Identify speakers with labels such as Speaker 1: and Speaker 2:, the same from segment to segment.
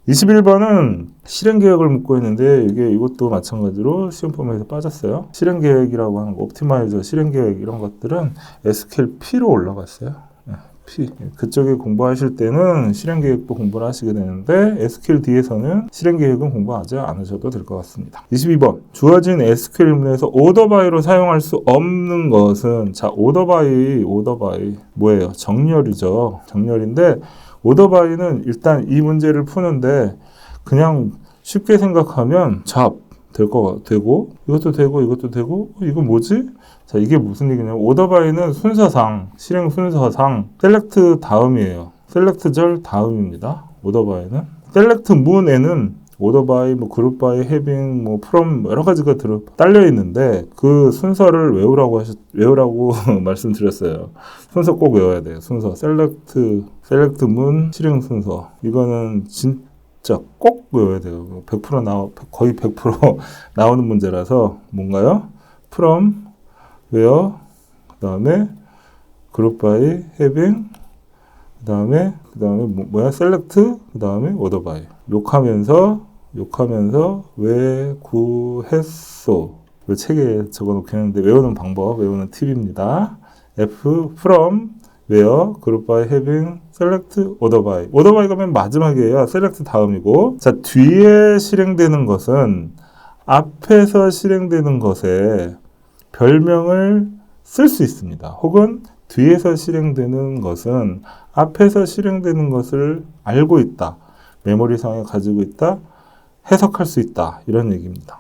Speaker 1: 21번은 실행계획을 묻고 있는데 이것도 마찬가지로 시험 포맷에서 빠졌어요. 실행계획이라고 하는 거, 옵티마이저, 실행계획 이런 것들은 SQL P로 올라갔어요. P. 그쪽에 공부하실 때는 실행계획도 공부를 하시게 되는데 SQLD에서는 실행계획은 공부하지 않으셔도 될 것 같습니다. 22번. 주어진 SQL문에서 오더바이로 사용할 수 없는 것은, 자, 오더바이 뭐예요? 정렬이죠. 정렬인데 오더바이는 일단 이 문제를 푸는데 그냥 쉽게 생각하면 되고 이것도 되고 이거 뭐지? 자, 이게 무슨 얘기냐면 오더바이는 순서상, 실행 순서상 셀렉트 다음이에요. 셀렉트절 다음입니다. 오더바이는. 셀렉트 문에는 오더바이, 그룹바이, 해빙, 프롬 여러 가지가 딸려 있는데 그 순서를 외우라고 말씀드렸어요. 순서 꼭 외워야 돼요. 순서. 셀렉트 문 실행 순서. 이거는 진짜 꼭 외워야 돼요. 100% 거의 100% 나오는 문제라서 뭔가요? from, where, 그 다음에 group by, having, 그 다음에 select, 그 다음에 order by. 욕하면서 왜 구했소? 이 책에 적어놓긴 했는데 외우는 방법, 외우는 팁입니다. F, from, where, group by, having, select, order by. order by가 맨 마지막이에요. select 다음이고. 자, 뒤에 실행되는 것은 앞에서 실행되는 것에 별명을 쓸 수 있습니다. 혹은 뒤에서 실행되는 것은 앞에서 실행되는 것을 알고 있다. 메모리상에 가지고 있다. 해석할 수 있다. 이런 얘기입니다.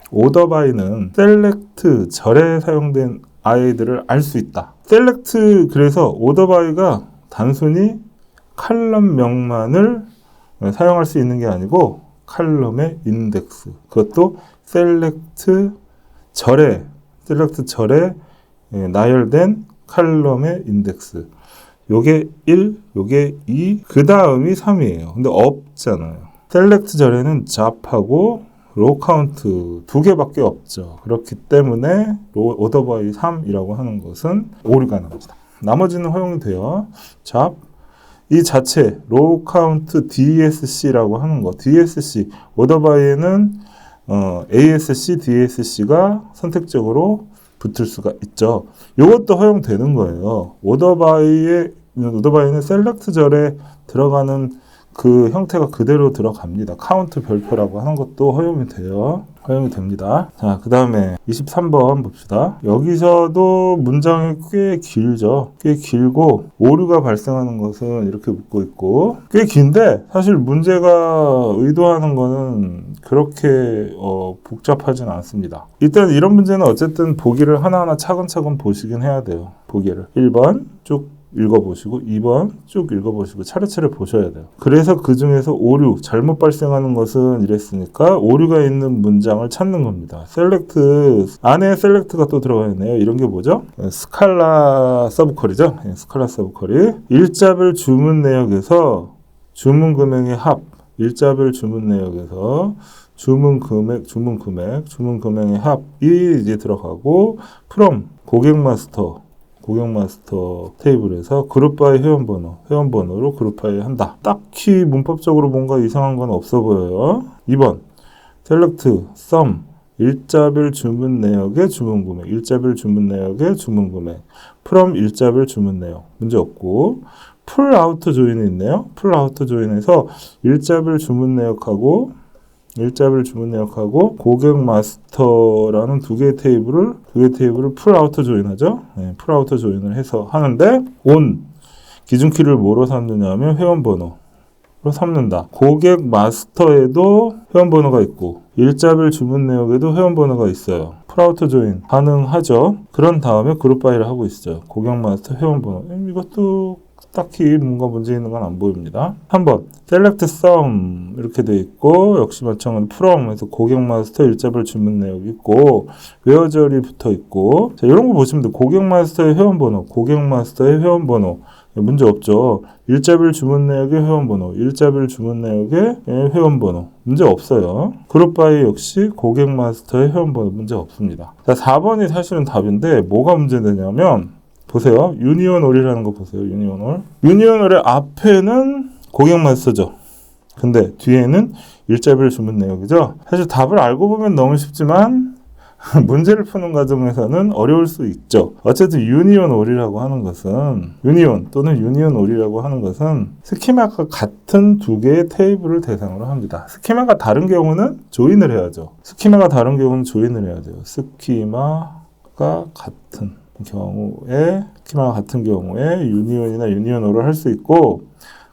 Speaker 1: 오더바이는 셀렉트 절에 사용된 아이들을 알 수 있다. 셀렉트, 그래서 오더바이가 단순히 칼럼명만을 사용할 수 있는 게 아니고 칼럼의 인덱스, 그것도 셀렉트 절에 나열된 칼럼의 인덱스. 요게 1, 요게 2, 그 다음이 3이에요. 근데 없잖아요. 셀렉트 절에는 잡하고 로 카운트 두 개밖에 없죠. 그렇기 때문에 오더바이 3이라고 하는 것은 오류가 나옵니다. 나머지는 허용이 돼요. 잡, 이 자체 로 카운트 DSC라고 하는 거. DSC 오더바이에는 ASC, DSC가 선택적으로 붙을 수가 있죠. 이것도 허용되는 거예요. 오더바이는 셀렉트 절에 들어가는 그 형태가 그대로 들어갑니다. 카운트 별표라고 하는 것도 허용이 돼요. 허용이 됩니다. 자, 그 다음에 23번 봅시다. 여기서도 문장이 꽤 길죠. 꽤 길고 오류가 발생하는 것은 이렇게 묻고 있고 꽤 긴데 사실 문제가 의도하는 거는 그렇게 복잡하진 않습니다. 일단 이런 문제는 어쨌든 보기를 하나하나 차근차근 보시긴 해야 돼요. 보기를 1번 쭉 읽어보시고 2번 쭉 읽어보시고 차례차례 보셔야 돼요. 그래서 그 중에서 오류, 잘못 발생하는 것은 이랬으니까 오류가 있는 문장을 찾는 겁니다. 셀렉트, 안에 셀렉트가 또 들어가 있네요. 이런 게 뭐죠? 스칼라 서브쿼리죠. 스칼라 서브쿼리. 일자별 주문 내역에서 주문 금액의 합, 일자별 주문 내역에서 주문 금액의 합이 이제 들어가고 from 고객 마스터 테이블에서 그룹 바이 회원번호로 그룹 바이 한다. 딱히 문법적으로 뭔가 이상한 건 없어 보여요. 2번 셀렉트 sum 일자별 주문 내역의 주문 금액, 일자별 주문 내역의 주문 금액, from 일자별 주문 내역 문제 없고 풀 아우터 조인이 있네요. 풀 아우터 조인에서 일자별 주문 내역하고 고객 마스터라는 두 개의 테이블을 풀 아우터 조인하죠. 풀 아우터 조인을 해서 하는데 on 기준키를 뭐로 삼느냐면 회원번호로 삼는다. 고객 마스터에도 회원번호가 있고 일자별 주문 내역에도 회원번호가 있어요. 풀 아우터 조인 가능하죠. 그런 다음에 그룹 바이를 하고 있어요. 고객 마스터 회원번호. 이것도 딱히 뭔가 문제 있는 건 안 보입니다. 3번 select sum 이렇게 돼 있고 역시 마찬가지로 from에서 고객 마스터 일자별 주문 내역이 있고 where절이 붙어 있고 자, 이런 거 보시면 돼요. 고객 마스터의 회원번호 문제 없죠. 일자별 주문 내역의 회원번호 문제 없어요. 그룹 바이 역시 고객 마스터의 회원번호 문제 없습니다. 자, 4번이 사실은 답인데 뭐가 문제되냐면 보세요. 유니온 올이라는 거 보세요. 유니온 올의 앞에는 고객 마스터죠. 근데 뒤에는 일자비를 주문 내역이죠. 사실 답을 알고 보면 너무 쉽지만 문제를 푸는 과정에서는 어려울 수 있죠. 어쨌든 유니온 올이라고 하는 것은 유니온 또는 유니온 올이라고 하는 것은 스키마가 같은 두 개의 테이블을 대상으로 합니다. 스키마가 다른 경우는 조인을 해야죠. 스키마가 다른 경우는 조인을 해야 돼요. 스키마가 같은 경우에 유니온이나 유니온오를 할 수 있고,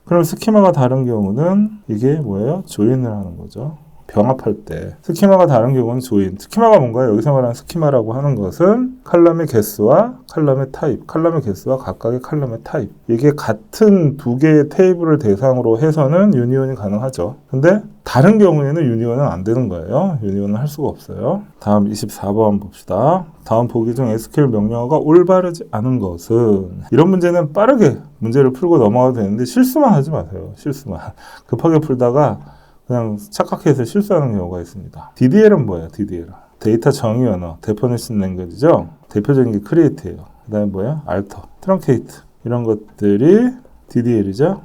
Speaker 1: 그럼 스키마가 다른 경우는 이게 뭐예요? 조인을 하는 거죠. 병합할 때. 스키마가 다른 경우는 조인. 스키마가 뭔가요? 여기서 말하는 스키마라고 하는 것은 칼럼의 개수와 칼럼의 타입, 칼럼의 개수와 각각의 칼럼의 타입. 이게 같은 두 개의 테이블을 대상으로 해서는 유니온이 가능하죠. 근데 다른 경우에는 유니온은 안 되는 거예요. 유니온은 할 수가 없어요. 다음 24번 봅시다. 다음 보기 중 SQL 명령어가 올바르지 않은 것은, 이런 문제는 빠르게 문제를 풀고 넘어가도 되는데 실수만 하지 마세요. 실수만. 급하게 풀다가 그냥 착각해서 실수하는 경우가 있습니다. DDL은 뭐예요? DDL은 데이터 정의 언어, 데피니션 랭귀지죠. 대표적인 게 크리에이트예요. 그 다음에 뭐야? 알터, 트렁케이트, 이런 것들이 DDL이죠.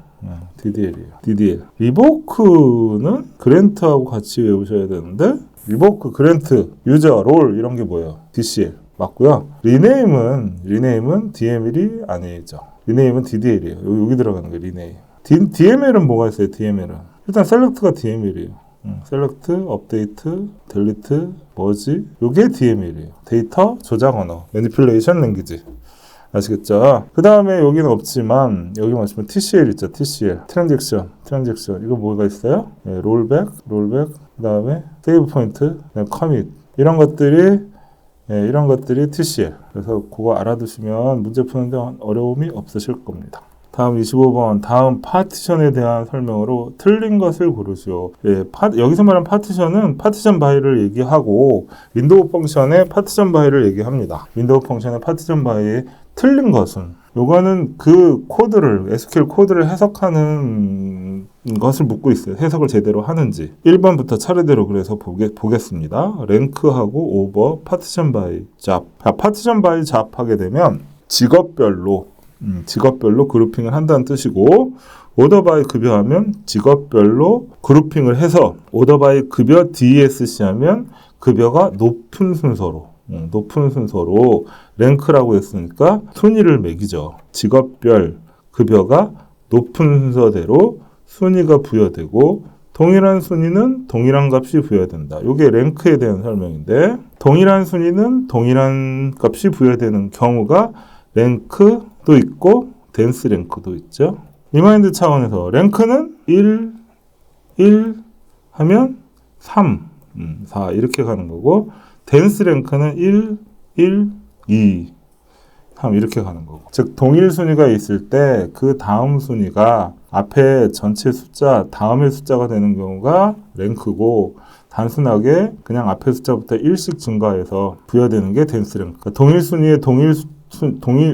Speaker 1: DDL이에요. DDL. 리보크는 그랜트하고 같이 외우셔야 되는데, 리보크, 그랜트, 유저, 롤 이런 게 뭐예요? DCL 맞고요. 리네임은 DML이 아니죠. 리네임은 DDL이에요. 여기 들어가는 게 리네임. DML은 뭐가 있어요? DML은 일단 셀렉트가 DML이에요. 셀렉트, 업데이트, 델리트, 머지, 요게 DML이에요. 데이터 조작 언어, 매니플레이션 랭귀지. 아시겠죠? 그 다음에 여기는 없지만 여기 보시면 TCL 있죠. TCL, 트랜잭션. 이거 뭐가 있어요? 네, 롤백, 그 다음에 세이브 포인트, 커밋, 이런 것들이 TCL. 그래서 그거 알아두시면 문제 푸는데 어려움이 없으실 겁니다. 다음 25번, 다음 파티션에 대한 설명으로 틀린 것을 고르시오. 여기서 말하는 파티션은 파티션 바이를 얘기하고, 윈도우 펑션의 파티션 바이를 얘기합니다. 윈도우 펑션의 파티션 바이의 틀린 것은, 요거는 그 코드를, SQL 코드를 해석하는 것을 묻고 있어요. 해석을 제대로 하는지. 1번부터 차례대로 그래서 보겠습니다. 랭크하고 오버, 파티션 바이, 잡. 파티션 바이 잡 하게 되면 직업별로 그룹핑을 한다는 뜻이고, 오더 바이 급여하면 직업별로 그룹핑을 해서 오더 바이 급여 DSC 하면 급여가 높은 순서로 랭크라고 했으니까 순위를 매기죠. 직업별 급여가 높은 순서대로 순위가 부여되고, 동일한 순위는 동일한 값이 부여된다. 이게 랭크에 대한 설명인데, 동일한 순위는 동일한 값이 부여되는 경우가 랭크도 있고 댄스 랭크도 있죠. 리마인드 차원에서 랭크는 1 하면 3, 4 이렇게 가는 거고, 댄스 랭크는 1, 2, 3 이렇게 가는 거고. 즉 동일 순위가 있을 때 그 다음 순위가 앞에 전체 숫자 다음의 숫자가 되는 경우가 랭크고, 단순하게 그냥 앞에 숫자부터 1씩 증가해서 부여되는 게 댄스 랭크. 그러니까 동일 순위에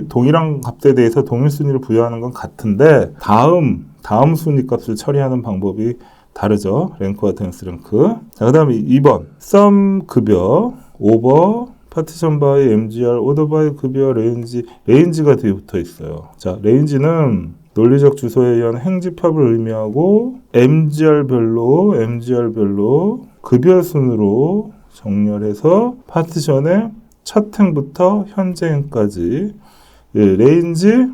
Speaker 1: 동일한 값에 대해서 동일 순위를 부여하는 건 같은데, 다음 순위 값을 처리하는 방법이 다르죠. 랭크와 댄스 랭크. 자, 그 다음에 2번. 썸 급여, 오버, 파티션 바이, MGR, 오더 바이 급여, 레인지가 뒤에 붙어 있어요. 자, 레인지는 논리적 주소에 의한 행집합을 의미하고, MGR별로 급여 순으로 정렬해서 파티션의 첫 행부터 현재 행까지, 레인지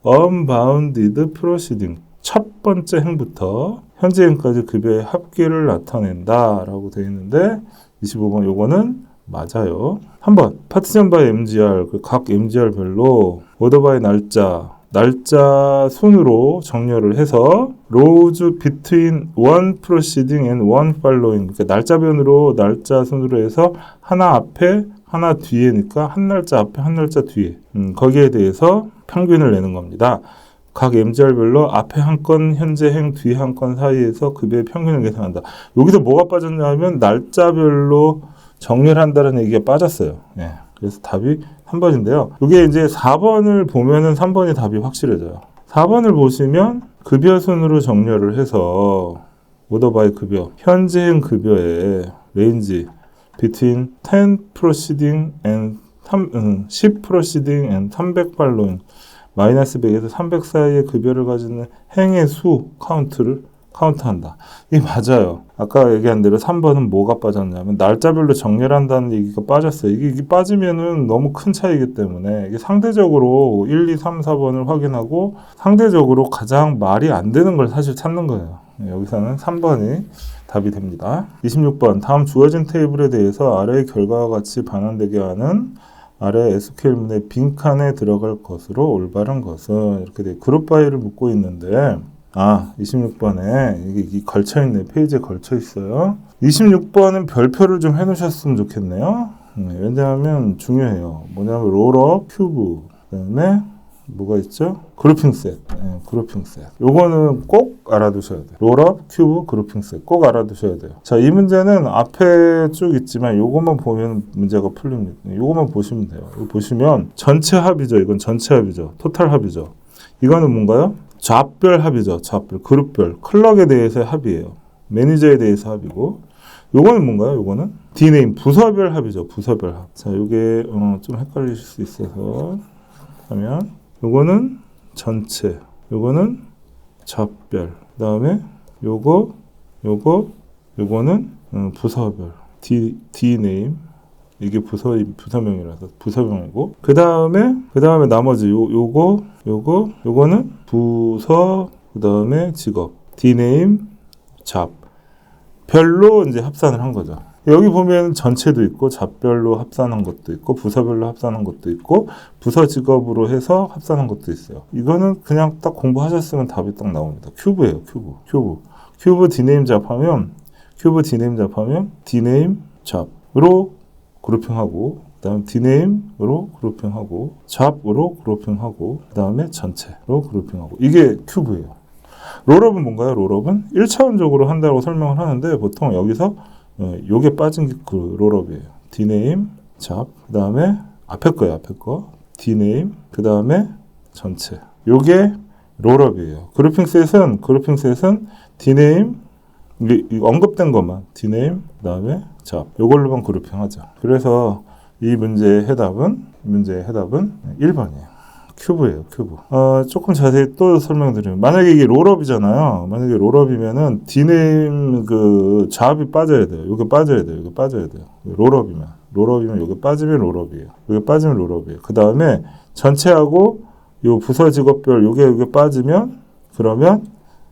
Speaker 1: unbounded proceeding, 첫 번째 행부터 현재 행까지 급여의 합계를 나타낸다 라고 되어 있는데, 25번 요거는 맞아요. 한번 파티션 바이 MGR, 각 MGR별로 오더 바이 날짜 순으로 정렬을 해서 rows between one proceeding and one following, 그러니까 날짜 순으로 해서 하나 앞에 하나 뒤에니까 한 날짜 앞에 한 날짜 뒤에, 거기에 대해서 평균을 내는 겁니다. 각 MGR별로 앞에 한 건 현재 행 뒤에 한 건 사이에서 급여의 평균을 계산한다. 여기서 뭐가 빠졌냐 하면 날짜별로 정렬한다는 얘기가 빠졌어요. 그래서 답이 3번인데요. 이게 이제 4번을 보면은 3번이 답이 확실해져요. 4번을 보시면 급여 순으로 정렬을 해서 오더 바이 급여, 현재행 급여의 레인지 between 10 proceeding and 10 proceeding and 300 following, 마이너스 100에서 300 사이의 급여를 가지는 행의 수 카운트를 카운트한다. 이게 맞아요. 아까 얘기한 대로 3번은 뭐가 빠졌냐면 날짜별로 정렬한다는 얘기가 빠졌어요. 이게 빠지면은 너무 큰 차이기 때문에 이게 상대적으로 1, 2, 3, 4번을 확인하고 상대적으로 가장 말이 안 되는 걸 사실 찾는 거예요. 여기서는 3번이 답이 됩니다. 26번 다음 주어진 테이블에 대해서 아래의 결과와 같이 반환되게 하는 아래 SQL문의 빈칸에 들어갈 것으로 올바른 것은 이렇게 돼 그룹 바이를 묻고 있는데 26번에 이게 걸쳐있네. 페이지에 걸쳐있어요. 26번은 별표를 좀 해놓으셨으면 좋겠네요. 왜냐하면 중요해요. 뭐냐면 롤업, 큐브, 그 다음에 뭐가 있죠? 그룹핑 셋. 그룹핑 셋. 요거는 꼭 알아두셔야 돼요. 롤업, 큐브, 그룹핑 셋. 꼭 알아두셔야 돼요. 자, 이 문제는 앞에 쭉 있지만 요것만 보면 문제가 풀립니다. 요것만 보시면 돼요. 이거 보시면 전체 합이죠. 이건 전체 합이죠. 토탈 합이죠. 이거는 뭔가요? 잡별 합이죠. 잡별, 그룹별, 클럭에 대해서의 합이에요. 매니저에 대해서 합이고, 요거는 뭔가요? 요거는 D네임, 부서별 합이죠. 부서별 합. 자, 요게 좀 헷갈리실 수 있어서 하면, 요거는 전체, 요거는 잡별. 그다음에 요거는 부서별. D네임. 이게 부서명이라서 부서명이고 그 다음에 나머지 요거는 부서 그 다음에 직업 D네임 잡 별로 이제 합산을 한 거죠. 여기 보면 전체도 있고 잡별로 합산한 것도 있고 부서별로 합산한 것도 있고 부서 직업으로 해서 합산한 것도 있어요. 이거는 그냥 딱 공부하셨으면 답이 딱 나옵니다. 큐브예요. 큐브 D네임 잡하면 D네임 잡으로 그룹핑하고 그 다음에 D네임으로 그룹핑하고 잡으로 그룹핑하고 그 다음에 전체로 그룹핑하고 이게 큐브예요. 롤업은 뭔가요? 롤업은 1차원적으로 한다고 설명을 하는데 보통 여기서 요게 빠진 게 그 롤업이에요. D네임 잡 그 다음에 앞에 거 D네임 그 다음에 전체 요게 롤업이에요. 그룹핑 셋은 D네임 이거 언급된 것만 D네임 그 다음에 잡 요걸로만 그룹핑하죠. 그래서 이 문제의 해답은 1번이에요. 큐브예요. 큐브. 조금 자세히 또 설명드리면 만약에 이게 롤업이잖아요. 만약에 롤업이면은 D네임 그 잡이 빠져야 돼요. 요게 빠져야 돼요. 롤업이면 요게 빠지면 롤업이에요. 그 다음에 전체하고 요 부서 직업별 요게 빠지면 그러면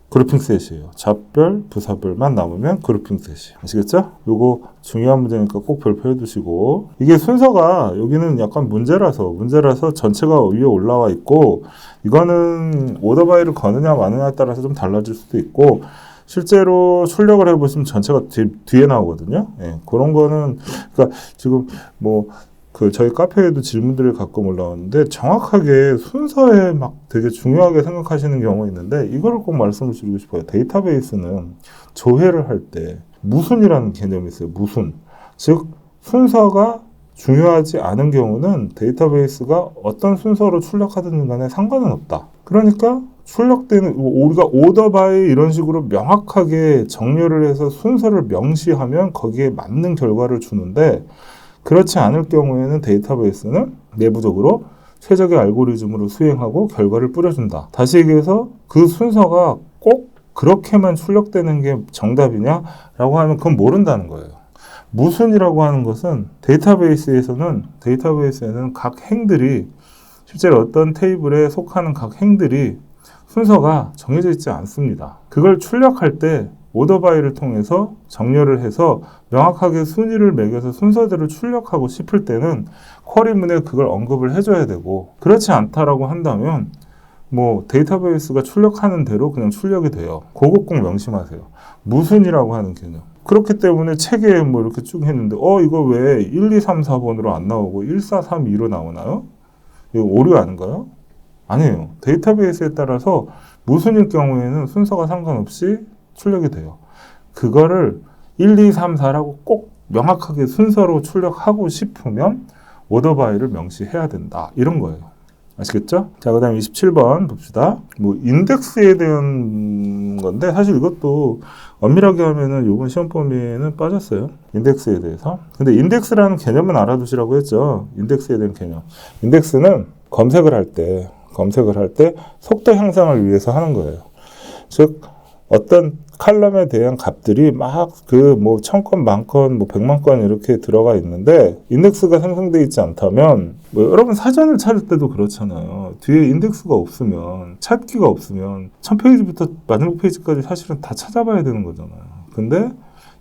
Speaker 1: 그룹핑 셋이에요. 잡별, 부서별만 남으면 그룹핑 셋이에요. 아시겠죠? 요거 중요한 문제니까 꼭 별표해 두시고 이게 순서가 여기는 약간 문제라서 전체가 위에 올라와 있고 이거는 오더 바이를 거느냐 마느냐에 따라서 좀 달라질 수도 있고 실제로 출력을 해보시면 전체가 뒤에 나오거든요. 그런 거는 그러니까 지금 저희 카페에도 질문들이 가끔 올라오는데 정확하게 순서에 막 되게 중요하게 생각하시는 경우가 있는데 이거를 꼭 말씀을 드리고 싶어요. 데이터베이스는 조회를 할 때 무순이라는 개념이 있어요. 무순. 즉 순서가 중요하지 않은 경우는 데이터베이스가 어떤 순서로 출력하든 간에 상관은 없다. 그러니까 출력되는 우리가 오더 바이 이런 식으로 명확하게 정렬을 해서 순서를 명시하면 거기에 맞는 결과를 주는데 그렇지 않을 경우에는 데이터베이스는 내부적으로 최적의 알고리즘으로 수행하고 결과를 뿌려준다. 다시 얘기해서 그 순서가 꼭 그렇게만 출력되는 게 정답이냐라고 하면 그건 모른다는 거예요. 무순이라고 하는 것은 데이터베이스에는 각 행들이 실제로 어떤 테이블에 속하는 각 행들이 순서가 정해져 있지 않습니다. 그걸 출력할 때 오더바이를 통해서 정렬을 해서 명확하게 순위를 매겨서 순서대로 출력하고 싶을 때는 쿼리문에 그걸 언급을 해줘야 되고 그렇지 않다라고 한다면 데이터베이스가 출력하는 대로 그냥 출력이 돼요. 그거 꼭 명심하세요. 무순이라고 하는 개념. 그렇기 때문에 책에 이렇게 쭉 했는데 이거 왜 1, 2, 3, 4번으로 안 나오고 1, 4, 3, 2로 나오나요? 이거 오류 아닌가요? 아니에요. 데이터베이스에 따라서 무순일 경우에는 순서가 상관없이 출력이 돼요. 그거를 1, 2, 3, 4라고 꼭 명확하게 순서로 출력하고 싶으면 오더바이를 명시해야 된다. 이런 거예요. 아시겠죠? 자, 그 다음 27번 봅시다. 인덱스에 대한 건데 사실 이것도 엄밀하게 하면은 이번 시험 범위에는 빠졌어요. 인덱스에 대해서. 근데 인덱스라는 개념은 알아두시라고 했죠. 인덱스에 대한 개념. 인덱스는 검색을 할 때 속도 향상을 위해서 하는 거예요. 즉 어떤 칼럼에 대한 값들이 막 그 뭐 1000건, 10,000건, 뭐 100만 건 이렇게 들어가 있는데 인덱스가 생성되어 있지 않다면 뭐 여러분 사전을 찾을 때도 그렇잖아요. 뒤에 인덱스가 없으면 찾기가 없으면 1000페이지부터 마지막 페이지까지 사실은 다 찾아봐야 되는 거잖아요. 근데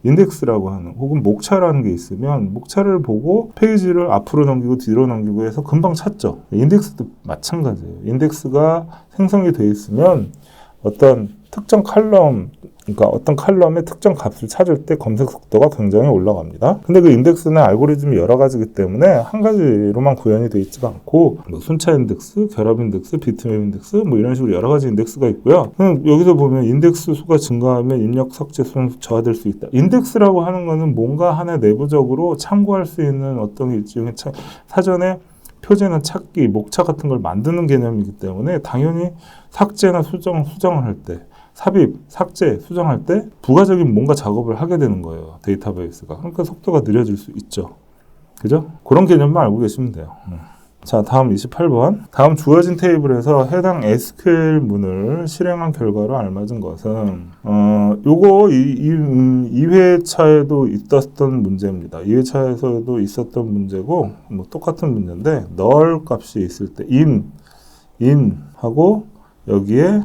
Speaker 1: 인덱스라고 하는 혹은 목차라는 게 있으면 목차를 보고 페이지를 앞으로 넘기고 뒤로 넘기고 해서 금방 찾죠. 인덱스도 마찬가지예요. 인덱스가 생성이 돼 있으면 어떤 특정 칼럼, 그러니까 어떤 칼럼의 특정 값을 찾을 때 검색 속도가 굉장히 올라갑니다. 근데 그 인덱스는 알고리즘이 여러 가지이기 때문에 한 가지로만 구현이 되어 있지가 않고 뭐 순차 인덱스, 결합 인덱스, 비트맵 인덱스 뭐 이런 식으로 여러 가지 인덱스가 있고요. 여기서 보면 인덱스 수가 증가하면 입력 삭제 수는 저하될 수 있다. 인덱스라고 하는 거는 뭔가 하나 내부적으로 참고할 수 있는 어떤 일종의 사전에 표제나 찾기, 목차 같은 걸 만드는 개념이기 때문에 당연히 삭제나 수정을 할 때, 삽입, 삭제, 수정할 때 부가적인 뭔가 작업을 하게 되는 거예요. 데이터베이스가. 그러니까 속도가 느려질 수 있죠. 그죠? 그런 개념만 알고 계시면 돼요. 자, 다음 28번. 다음 주어진 테이블에서 해당 SQL 문을 실행한 결과로 알맞은 것은 요거 2회차에도 있었던 문제입니다. 2회차에서도 있었던 문제고 뭐 똑같은 문제인데 null 값이 있을 때 in 하고 여기에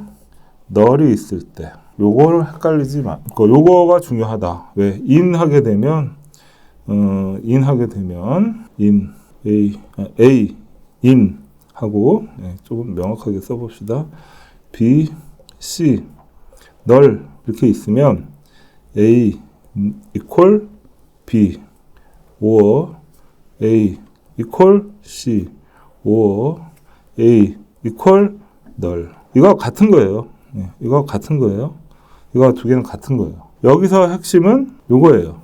Speaker 1: null이 있을 때 요거를 헷갈리지 마. 요거가 중요하다. 왜? in 하게 되면 in 하고 조금 명확하게 써봅시다. B, C, null 이렇게 있으면 A equal B or A equal C or A equal null. 이거 같은 거예요. 이거 같은 거예요. 이거 두 개는 같은 거예요. 여기서 핵심은 요거예요.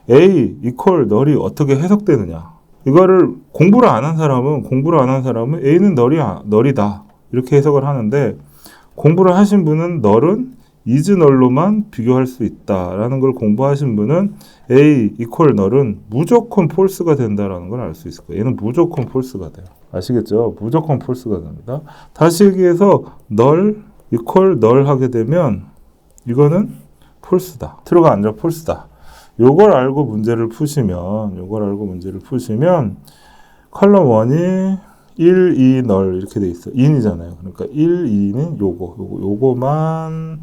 Speaker 1: A equal null이 어떻게 해석되느냐. 이거를 공부를 안 한 사람은 A는 null이다 이렇게 해석을 하는데 공부를 하신 분은 null은 is null로만 비교할 수 있다라는 걸 공부하신 분은 A equal null은 무조건 false가 된다라는 걸 알 수 있을 거예요. 얘는 무조건 false가 돼요. 아시겠죠? 무조건 false가 됩니다. 다시 얘기해서 null equal null 하게 되면 이거는 false다. true가 아니라 false다. 요걸 알고 문제를 푸시면 컬럼 1이 1, 2, null 이렇게 돼 있어. in이잖아요. 그러니까 1, 2는 요거만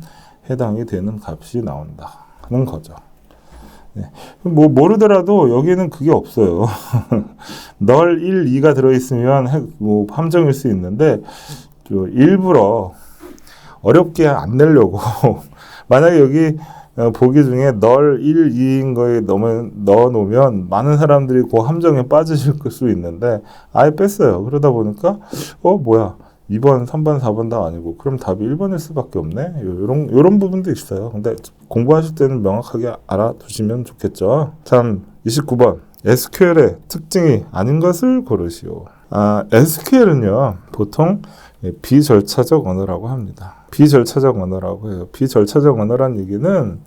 Speaker 1: 해당이 되는 값이 나온다 하는 거죠. 뭐 모르더라도 여기는 그게 없어요. null 1, 2가 들어있으면 뭐 함정일 수 있는데 일부러 어렵게 안 내려고 만약에 여기 보기 중에 null 1, 2인 거에 넣어놓으면 많은 사람들이 그 함정에 빠지실 수 있는데 아예 뺐어요. 그러다 보니까 뭐야 2번, 3번, 4번 다 아니고 그럼 답이 1번일 수밖에 없네. 요런 부분도 있어요. 근데 공부하실 때는 명확하게 알아두시면 좋겠죠. 참 29번 SQL의 특징이 아닌 것을 고르시오. SQL은요 보통 비절차적 언어라고 합니다. 비절차적 언어라고 해요. 비절차적 언어란 얘기는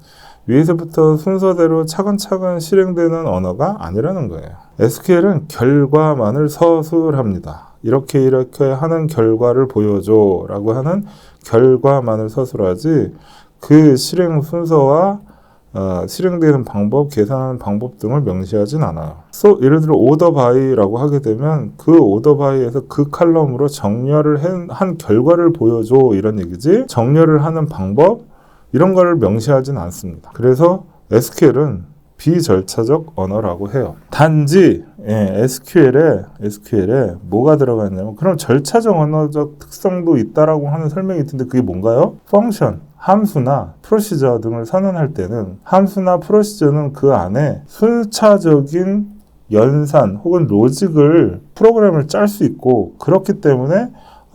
Speaker 1: 위에서부터 순서대로 차근차근 실행되는 언어가 아니라는 거예요. SQL은 결과만을 서술합니다. 이렇게 하는 결과를 보여줘 라고 하는 결과만을 서술하지 그 실행 순서와 실행되는 방법, 계산하는 방법 등을 명시하진 않아요. 예를 들어 order by라고 하게 되면 그 order by에서 그 칼럼으로 정렬을 한 결과를 보여줘 이런 얘기지 정렬을 하는 방법 이런 거를 명시하진 않습니다. 그래서 SQL은 비절차적 언어라고 해요. 단지 SQL에 뭐가 들어가 있냐면 그럼 절차적 언어적 특성도 있다라고 하는 설명이 있는데 그게 뭔가요? 펑션, 함수나 프로시저 등을 선언할 때는 함수나 프로시저는 그 안에 순차적인 연산 혹은 로직을 프로그램을 짤 수 있고 그렇기 때문에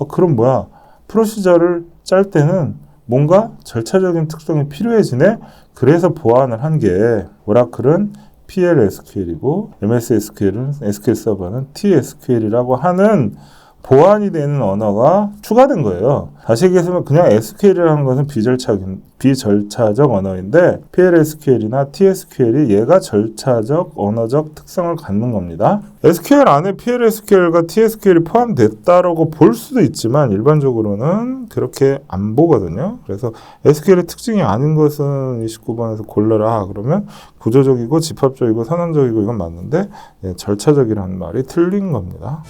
Speaker 1: 그럼 뭐야 프로시저를 짤 때는 뭔가 절차적인 특성이 필요해지네. 그래서 보완을 한 게 오라클은 PL SQL이고 MS SQL은 SQL 서버는 TSQL이라고 하는 보완이 되는 언어가 추가된 거예요. 다시 얘기해서 그냥 SQL이라는 것은 비절차적 언어인데 PLSQL이나 TSQL이 얘가 절차적 언어적 특성을 갖는 겁니다. SQL 안에 PLSQL과 TSQL이 포함됐다라고 볼 수도 있지만 일반적으로는 그렇게 안 보거든요. 그래서 SQL의 특징이 아닌 것은 29번에서 골라라 그러면 구조적이고 집합적이고 선언적이고 이건 맞는데 절차적이라는 말이 틀린 겁니다.